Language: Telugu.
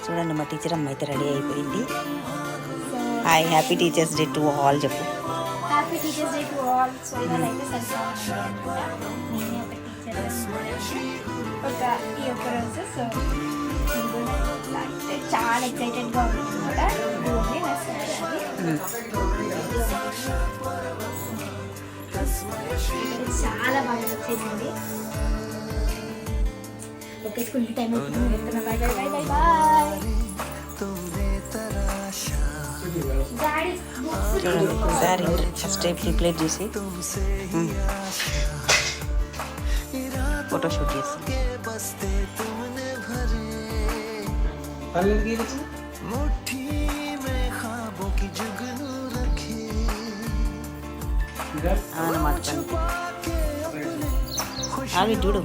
చూడండి మా టీచర్ అమ్మ అయితే రెడీ అయిపోయింది. Hi, happy teachers day to all చెప్పు. Happy teachers day to all. So ఇవాళ అయితే సరిపోవాలి నేనే ఒక టీచర్ ఒక ఈ ఒక రోజు. సో చాలా ఎక్సైటెడ్గా ఉంది అనమాట. చాలా బాగా వచ్చేసింది. ఓకే, స్కూల్ టైం అవుతుంది. Bye bye bye bye bye. చూడండి సారీ ఫస్ట్ ప్రిపేర్ చేసి ఫోటోషూట్ చేసి అన్నమాట. అవి చూడు